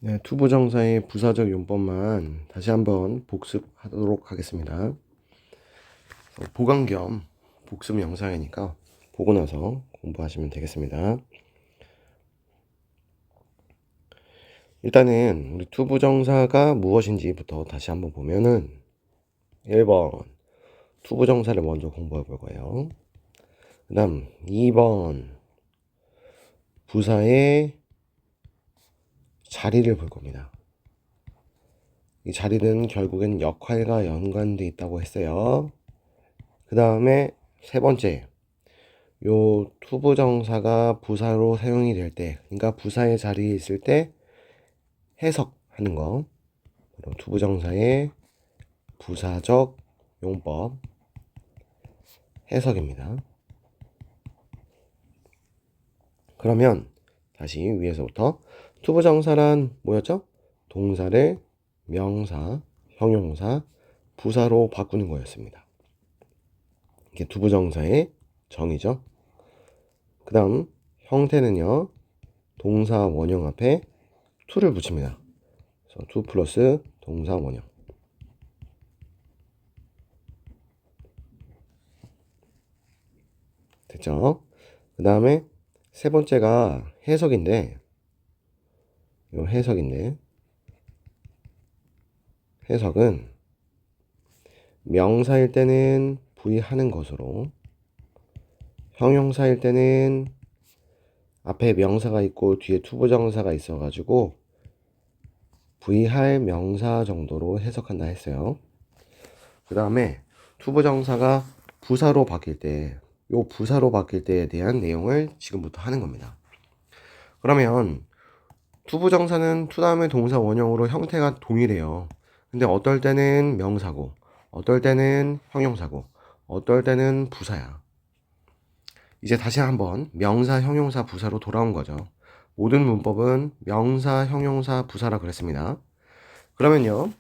네, 투부정사의 부사적 용법만 다시 한번 복습하도록 하겠습니다. 보강 겸 복습 영상이니까 보고 나서 공부하시면 되겠습니다. 일단은 우리 투부정사가 무엇인지부터 다시 한번 보면은 1번 투부정사를 먼저 공부해 볼 거예요. 그 다음 2번 부사의 자리를 볼 겁니다. 이 자리는 결국엔 역할과 연관돼 있다고 했어요. 그 다음에 세 번째, 요 투부정사가 부사로 사용이 될 때, 그러니까 부사의 자리에 있을 때 해석하는 거, 바로 투부정사의 부사적 용법 해석입니다. 그러면 다시 위에서부터 투부정사란 뭐였죠? 동사를 명사, 형용사, 부사로 바꾸는 거였습니다. 이게 투부정사의 정의죠. 그 다음 형태는요, 동사 원형 앞에 to를 붙입니다. 그래서 to 플러스 동사 원형. 됐죠? 그 다음에 세 번째가 해석인데, 해석은 명사일 때는 부의하는 것으로, 형용사일 때는 앞에 명사가 있고 뒤에 투부정사가 있어가지고 부의할 명사 정도로 해석한다 했어요. 그 다음에 투부정사가 부사로 바뀔 때, 요 부사로 바뀔 때에 대한 내용을 지금부터 하는 겁니다. 그러면 투부정사는 투 다음에 동사 원형으로 형태가 동일해요. 근데 어떨 때는 명사고, 어떨 때는 형용사고, 어떨 때는 부사야. 이제 다시 한번 명사, 형용사, 부사로 돌아온 거죠. 모든 문법은 명사, 형용사, 부사라 그랬습니다. 그러면요,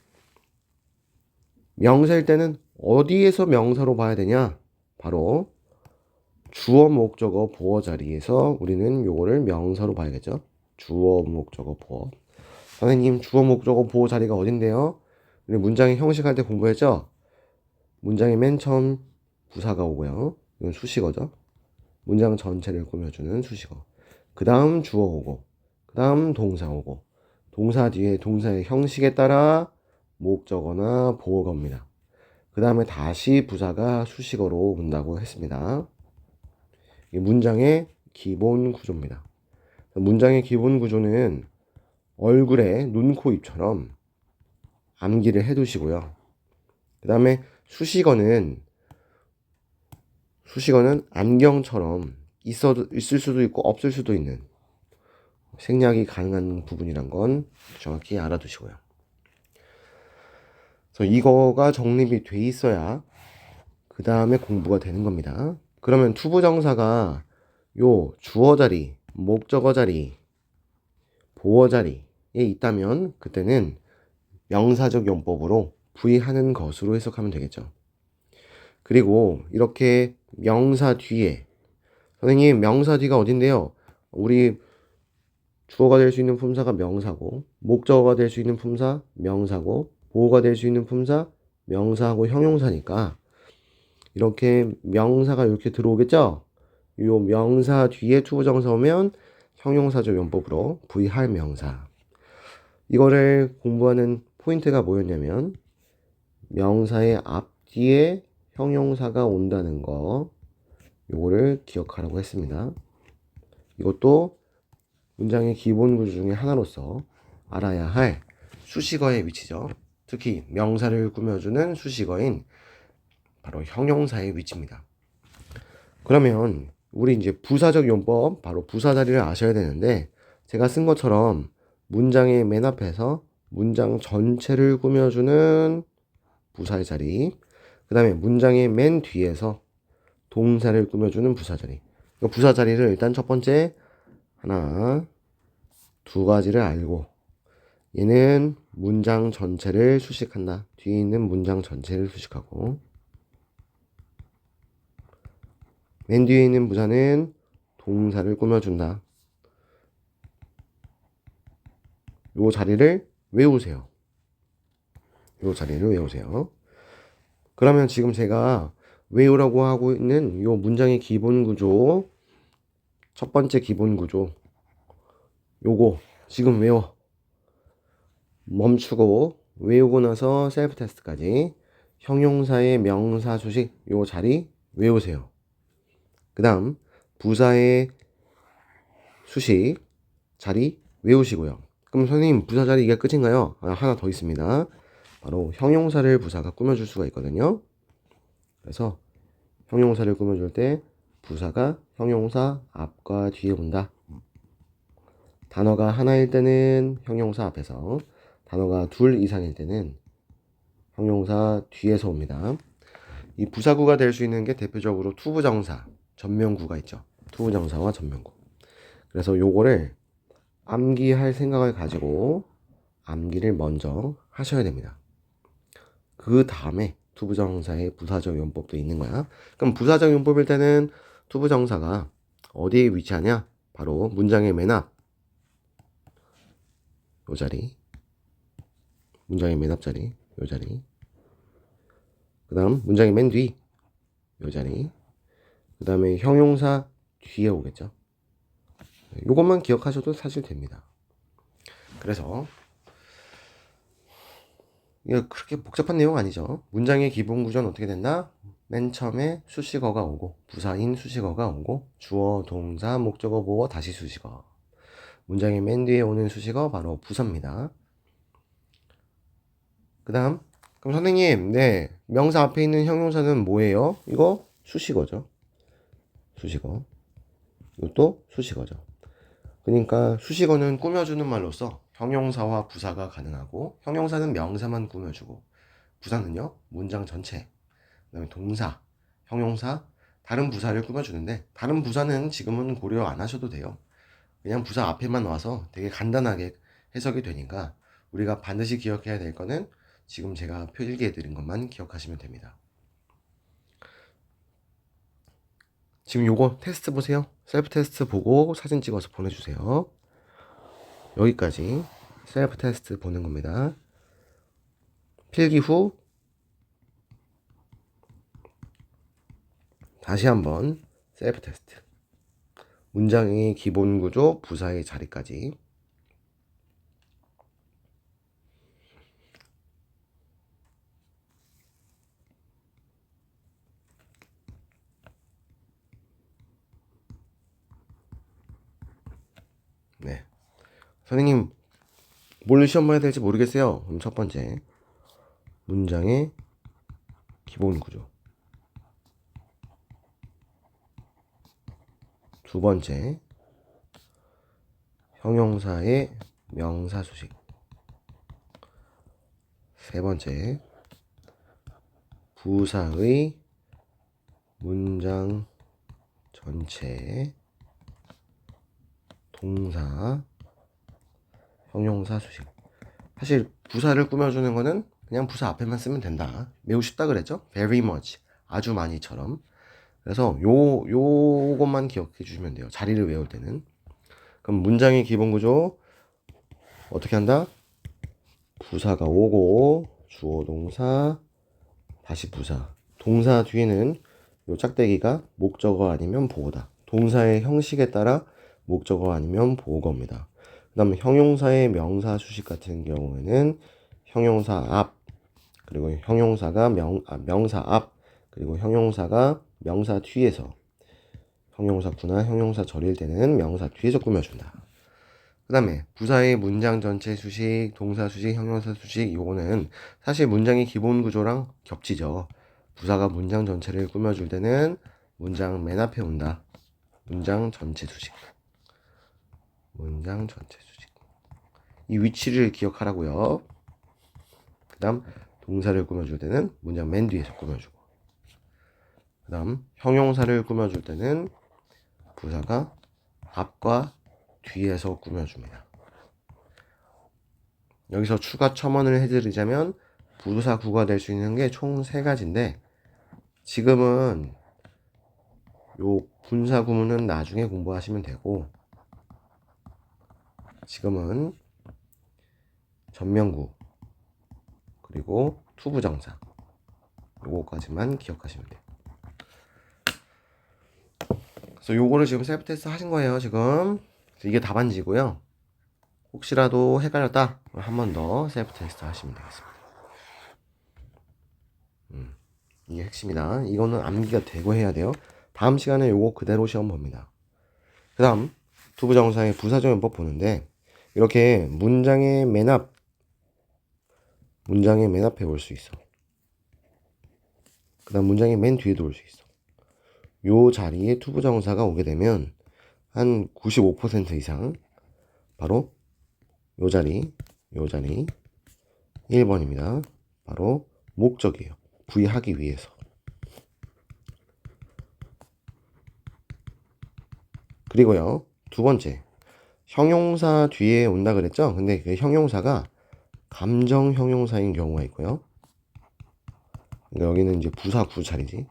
명사일 때는 어디에서 명사로 봐야 되냐? 바로 주어, 목적어, 보어 자리에서 우리는 요거를 명사로 봐야겠죠. 주어, 목적어, 보어. 선생님, 주어, 목적어, 보어 자리가 어딘데요? 우리 문장의 형식할 때 공부했죠? 문장의 맨 처음 부사가 오고요. 이건 수식어죠. 문장 전체를 꾸며주는 수식어. 그 다음 주어 오고, 그 다음 동사 오고, 동사 뒤에 동사의 형식에 따라 목적어나 보어가 옵니다. 그 다음에 다시 부사가 수식어로 온다고 했습니다. 이게 문장의 기본 구조입니다. 문장의 기본 구조는 얼굴에 눈, 코, 입처럼 암기를 해두시고요. 그 다음에 수식어는 안경처럼 있을 수도 있고 없을 수도 있는 생략이 가능한 부분이란 건 정확히 알아두시고요. 그래서 이거가 정립이 돼 있어야 그 다음에 공부가 되는 겁니다. 그러면 투부정사가 요 주어 자리, 목적어 자리, 보어 자리에 있다면 그때는 명사적 용법으로 부의하는 것으로 해석하면 되겠죠. 그리고 이렇게 명사 뒤에, 선생님 명사 뒤가 어딘데요? 우리 주어가 될 수 있는 품사가 명사고, 목적어가 될 수 있는 품사 명사고, 보어가 될 수 있는 품사 명사하고 형용사니까 이렇게 명사가 이렇게 들어오겠죠? 이 명사 뒤에 투부정사 오면 형용사적 용법으로 부의할 명사. 이거를 공부하는 포인트가 뭐였냐면 명사의 앞뒤에 형용사가 온다는 거, 요거를 기억하라고 했습니다. 이것도 문장의 기본 구조 중에 하나로서 알아야 할 수식어의 위치죠. 특히 명사를 꾸며주는 수식어인 바로 형용사의 위치입니다. 그러면 우리 이제 부사적 용법, 바로 부사 자리를 아셔야 되는데, 제가 쓴 것처럼 문장의 맨 앞에서 문장 전체를 꾸며주는 부사의 자리, 그 다음에 문장의 맨 뒤에서 동사를 꾸며주는 부사 자리. 부사 자리를 일단 첫 번째 하나, 두 가지를 알고, 얘는 문장 전체를 수식한다. 뒤에 있는 문장 전체를 수식하고, 맨 뒤에 있는 부사는 동사를 꾸며준다. 요 자리를 외우세요. 요 자리를 외우세요. 그러면 지금 제가 외우라고 하고 있는 요 문장의 기본 구조, 첫 번째 기본 구조, 요거 지금 외워. 멈추고 외우고 나서 셀프 테스트까지 형용사의 명사 수식 요 자리 외우세요. 그 다음 부사의 수식 자리 외우시고요. 그럼 선생님 부사 자리 이게 끝인가요? 하나 더 있습니다. 바로 형용사를 부사가 꾸며줄 수가 있거든요. 그래서 형용사를 꾸며줄 때 부사가 형용사 앞과 뒤에 온다. 단어가 하나일 때는 형용사 앞에서, 단어가 둘 이상일 때는 형용사 뒤에서 옵니다. 이 부사구가 될 수 있는 게 대표적으로 투부정사, 전면구가 있죠. 투부정사와 전면구. 그래서 요거를 암기할 생각을 가지고 암기를 먼저 하셔야 됩니다. 그 다음에 투부정사의 부사적 용법도 있는 거야. 그럼 부사적 용법일 때는 투부정사가 어디에 위치하냐? 바로 문장의 맨 앞, 요 자리, 문장의 맨 앞 자리, 요 자리. 그 다음 문장의 맨 뒤, 요 자리. 그 다음에 형용사 뒤에 오겠죠. 요것만 기억하셔도 사실 됩니다. 그래서 이거 그렇게 복잡한 내용 아니죠. 문장의 기본 구조는 어떻게 된다? 맨 처음에 수식어가 오고, 부사인 수식어가 오고, 주어, 동사, 목적어, 보어, 다시 수식어. 문장의 맨 뒤에 오는 수식어 바로 부사입니다. 그 다음 그럼 선생님, 네, 명사 앞에 있는 형용사는 뭐예요? 이거 수식어죠. 수식어. 이것도 수식어죠. 그러니까 수식어는 꾸며주는 말로써 형용사와 부사가 가능하고, 형용사는 명사만 꾸며주고, 부사는요 문장 전체, 그다음에 동사, 형용사, 다른 부사를 꾸며주는데, 다른 부사는 지금은 고려 안 하셔도 돼요. 그냥 부사 앞에만 와서 되게 간단하게 해석이 되니까 우리가 반드시 기억해야 될 거는 지금 제가 필기해 드린 것만 기억하시면 됩니다. 지금 요거 테스트 보세요. 셀프 테스트 보고 사진 찍어서 보내주세요. 여기까지 셀프 테스트 보는 겁니다. 필기 후 다시 한번 셀프 테스트. 문장의 기본 구조, 부사의 자리까지. 네. 선생님, 뭘 시험 봐야 될지 모르겠어요. 그럼 첫 번째, 문장의 기본 구조. 두 번째, 형용사의 명사 수식. 세 번째, 부사의 문장 전체, 동사, 형용사 수식. 사실 부사를 꾸며주는 거는 그냥 부사 앞에만 쓰면 된다. 매우 쉽다 그랬죠? Very much. 아주 많이처럼. 그래서 요것만 기억해 주시면 돼요. 자리를 외울 때는. 그럼 문장의 기본 구조 어떻게 한다? 부사가 오고, 주어 동사, 다시 부사. 동사 뒤에는 요 짝대기가 목적어 아니면 보어다. 동사의 형식에 따라 목적어 아니면 보어입니다. 그 다음에 형용사의 명사 수식 같은 경우에는 형용사 앞, 그리고 형용사가 명사 앞, 그리고 형용사가 명사 뒤에서, 형용사구나 형용사 절일 때는 명사 뒤에서 꾸며준다. 그 다음에 부사의 문장 전체 수식, 동사 수식, 형용사 수식, 요거는 사실 문장의 기본 구조랑 겹치죠. 부사가 문장 전체를 꾸며줄 때는 문장 맨 앞에 온다. 문장 전체 수식. 문장 전체 수식. 이 위치를 기억하라고요. 그 다음 동사를 꾸며줄 때는 문장 맨 뒤에서 꾸며주고, 그 다음 형용사를 꾸며줄 때는 부사가 앞과 뒤에서 꾸며줍니다. 여기서 추가 첨언을 해드리자면 부사구가 될 수 있는 게 총 3가지인데, 지금은 요 분사 구문은 나중에 공부하시면 되고, 지금은 전면구, 그리고 투부정사. 요거까지만 기억하시면 돼요. 그래서 요거를 지금 셀프 테스트 하신 거예요, 지금. 이게 답안지고요. 혹시라도 헷갈렸다, 한 번 더 셀프 테스트 하시면 되겠습니다. 이게 핵심이다. 이거는 암기가 되고 해야 돼요. 다음 시간에 요거 그대로 시험 봅니다. 그 다음 투부정사의 부사적용법 보는데, 이렇게 문장의 맨 앞에 올 수 있어. 그 다음 문장의 맨 뒤에도 올 수 있어. 요 자리에 투부정사가 오게 되면 한 95% 이상 바로 요 자리 1번입니다. 바로 목적이에요. 부의하기 위해서. 그리고요, 두 번째, 형용사 뒤에 온다 그랬죠? 근데 그 형용사가 감정 형용사인 경우가 있고요. 그러니까 여기는 이제 부사 구 자리지.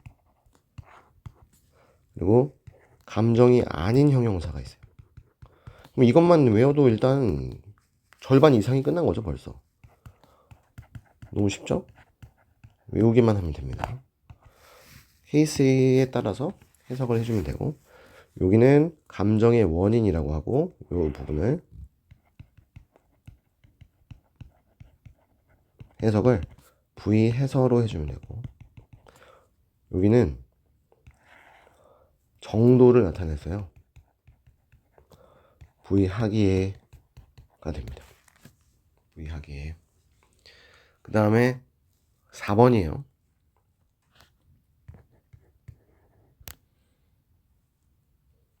그리고 감정이 아닌 형용사가 있어요. 그럼 이것만 외워도 일단 절반 이상이 끝난 거죠, 벌써. 너무 쉽죠? 외우기만 하면 됩니다. 케이스에 따라서 해석을 해주면 되고, 여기는 감정의 원인이라고 하고, 이 부분을 해석을 부의해서로 해주면 되고, 여기는 정도를 나타냈어요. 부의하기에가 됩니다. 부의하기에. 그 다음에 4번이에요.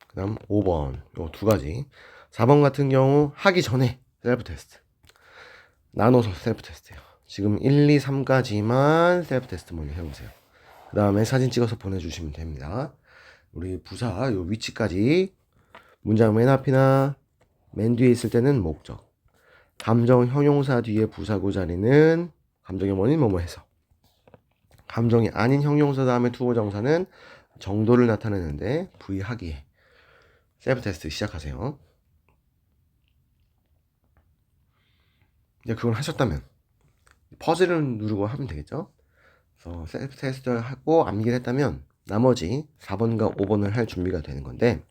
그 다음 5번. 요 두 가지. 4번 같은 경우 하기 전에 셀프 테스트. 나눠서 셀프 테스트예요. 지금 1, 2, 3까지만 셀프 테스트 먼저 해보세요. 그 다음에 사진 찍어서 보내주시면 됩니다. 우리 부사 요 위치까지 문장 맨 앞이나 맨 뒤에 있을 때는 목적, 감정 형용사 뒤에 부사구 자리는 감정의 원인 뭐뭐 해서, 감정이 아닌 형용사 다음에 투부정사는 정도를 나타내는데 부의하기에. 셀프 테스트 시작하세요. 이제 그걸 하셨다면 퍼즐을 누르고 하면 되겠죠. 그래서 셀프 테스트를 하고 암기를 했다면 나머지 4번과 5번을 할 준비가 되는 건데,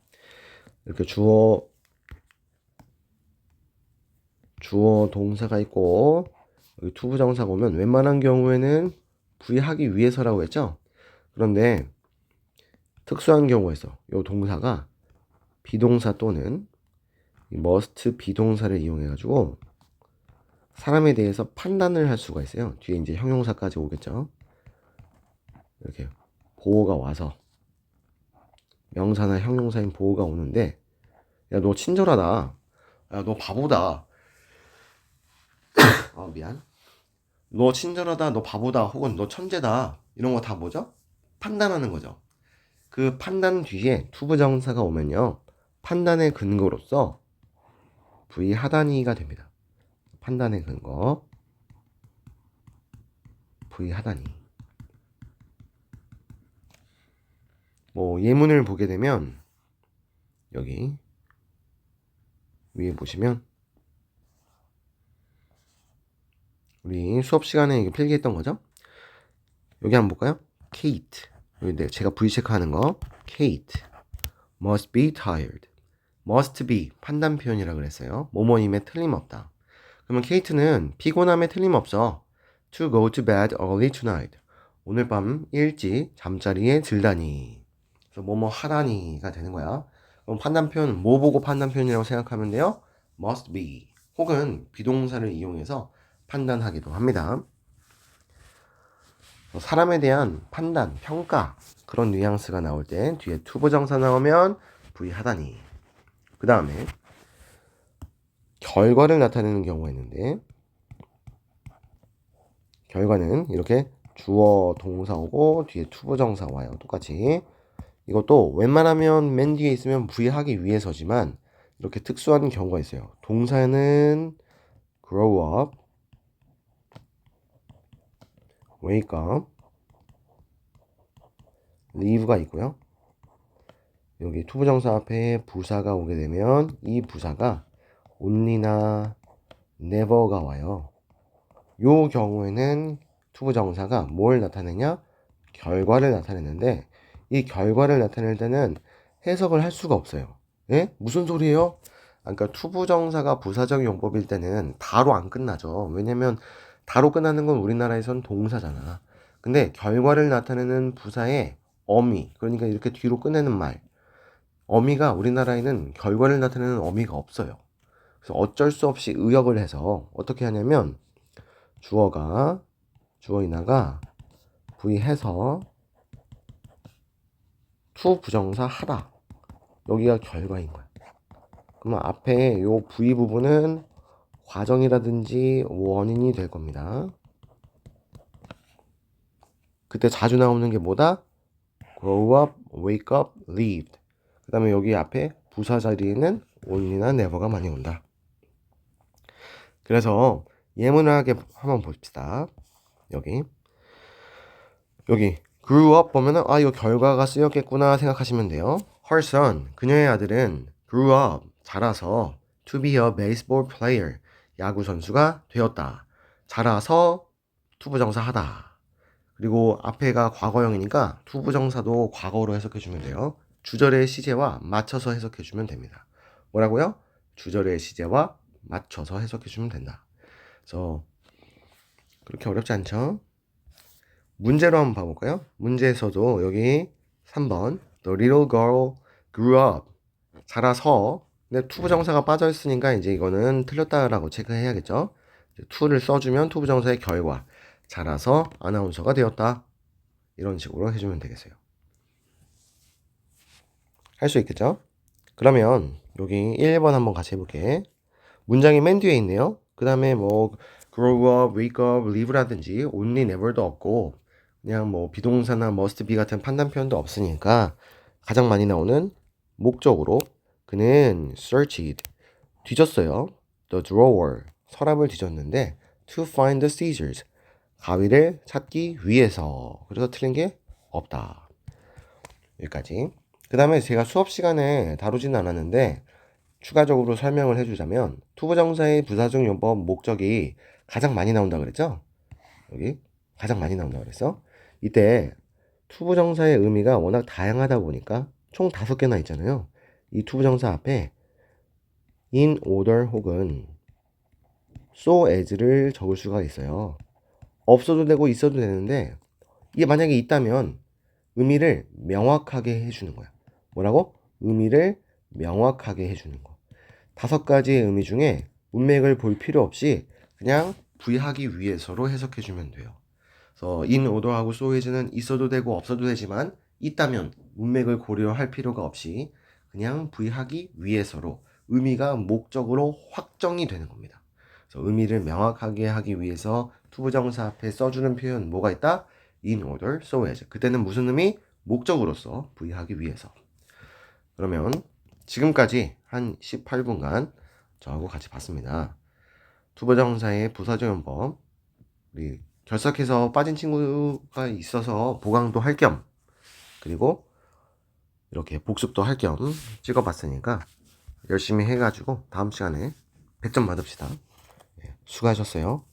이렇게 주어 동사가 있고 여기 투부정사가 오면 웬만한 경우에는 부의하기 위해서라고 했죠. 그런데 특수한 경우가 있어. 이 동사가 비동사 또는 must 비동사를 이용해 가지고 사람에 대해서 판단을 할 수가 있어요. 뒤에 이제 형용사까지 오겠죠. 이렇게 보호가 와서, 명사나 형용사인 보호가 오는데, 야, 너 친절하다, 야, 너 바보다, 미안, 너 친절하다, 너 바보다, 혹은 너 천재다, 이런 거 다 뭐죠? 판단하는 거죠. 그 판단 뒤에 투부정사가 오면요, 판단의 근거로서 부의하다니가 됩니다. 판단의 근거 부의하다니. 뭐 예문을 보게 되면 여기 위에 보시면 우리 수업 시간에 이거 필기했던 거죠? 여기 한번 볼까요? Kate. 여기 제가 V 체크하는 거. Kate must be tired. must be 판단 표현이라 그랬어요. 뭐뭐임에 틀림없다. 그러면 케이트는 피곤함에 틀림없어. To go to bed early tonight. 오늘 밤 일찍 잠자리에 들다니. 그래서 뭐뭐 하다니가 되는 거야. 그럼 판단 표현, 뭐 보고 판단 표현이라고 생각하면 돼요? must be. 혹은 비동사를 이용해서 판단하기도 합니다. 사람에 대한 판단, 평가, 그런 뉘앙스가 나올 때 뒤에 투부정사 나오면 부의하다니. 그 다음에 결과를 나타내는 경우가 있는데, 결과는 이렇게 주어 동사 오고 뒤에 투부정사 와요. 똑같이. 이것도 웬만하면 맨 뒤에 있으면 부의하기 위해서지만 이렇게 특수한 경우가 있어요. 동사는 grow up, wake up, leave가 있고요. 여기 투부정사 앞에 부사가 오게 되면 이 부사가 only나 never가 와요. 요 경우에는 투부정사가 뭘 나타내냐? 결과를 나타내는데 이 결과를 나타낼 때는 해석을 할 수가 없어요. 예? 무슨 소리예요? 그러니까 투부정사가 부사적 용법일 때는 다로 안 끝나죠. 왜냐면 다로 끝나는 건 우리나라에선 동사잖아. 근데 결과를 나타내는 부사의 어미, 그러니까 이렇게 뒤로 끝내는 말, 어미가 우리나라에는 결과를 나타내는 어미가 없어요. 그래서 어쩔 수 없이 의역을 해서 어떻게 하냐면 주어이나가 부의해서 투 부정사 하다. 여기가 결과인 거야. 그러면 앞에 요 부의 부분은 과정이라든지 원인이 될 겁니다. 그때 자주 나오는 게 뭐다? grow up, wake up, lived. 그 다음에 여기 앞에 부사 자리에는 only나 never가 많이 온다. 그래서 예문하게 한번 봅시다. 여기 grew up 보면은 이거 결과가 쓰였겠구나 생각하시면 돼요. Her son, 그녀의 아들은 grew up, 자라서 to be a baseball player, 야구 선수가 되었다. 자라서 투부정사 하다. 그리고 앞에가 과거형이니까 투부정사도 과거로 해석해주면 돼요. 주절의 시제와 맞춰서 해석해주면 됩니다. 뭐라고요? 주절의 시제와 맞춰서 해석해주면 된다. 그래서 그렇게 어렵지 않죠? 문제로 한번 봐볼까요? 문제에서도 여기 3번 The little girl grew up. 자라서. 근데 투부정사가 빠져있으니까 이제 이거는 틀렸다라고 체크해야겠죠? to를 써주면 투부정사의 결과. 자라서 아나운서가 되었다. 이런 식으로 해주면 되겠어요. 할 수 있겠죠? 그러면 여기 1번 한번 같이 해볼게. 문장이 맨 뒤에 있네요. 그 다음에 뭐 grow up, wake up, live라든지 only, never도 없고 그냥 뭐 비동사나 must be 같은 판단 표현도 없으니까 가장 많이 나오는 목적으로 그는 searched, 뒤졌어요. the drawer, 서랍을 뒤졌는데 to find the scissors, 가위를 찾기 위해서. 그래서 틀린 게 없다. 여기까지. 그 다음에 제가 수업 시간에 다루지는 않았는데 추가적으로 설명을 해주자면 투부정사의 부사적 용법 목적이 가장 많이 나온다 그랬죠? 여기 가장 많이 나온다 그랬어. 이때 투부정사의 의미가 워낙 다양하다 보니까 총 5개나 있잖아요. 이 투부정사 앞에 in order 혹은 so as를 적을 수가 있어요. 없어도 되고 있어도 되는데 이게 만약에 있다면 의미를 명확하게 해주는 거야. 뭐라고? 의미를 명확하게 해주는 거. 5가지의 의미 중에 문맥을 볼 필요 없이 그냥 부의하기 위해서로 해석해주면 돼요. 그래서 in order하고 so as는 있어도 되고 없어도 되지만 있다면 문맥을 고려할 필요가 없이 그냥 부의하기 위해서로 의미가 목적으로 확정이 되는 겁니다. 그래서 의미를 명확하게 하기 위해서 투부정사 앞에 써주는 표현 뭐가 있다? in order, so as. 그때는 무슨 의미? 목적으로서 부의하기 위해서. 그러면 지금까지 한 18분간 저하고 같이 봤습니다. 투부정사의 부사적 용법, 우리 결석해서 빠진 친구가 있어서 보강도 할 겸, 그리고 이렇게 복습도 할 겸 찍어봤으니까 열심히 해가지고 다음 시간에 100점 받읍시다. 수고하셨어요.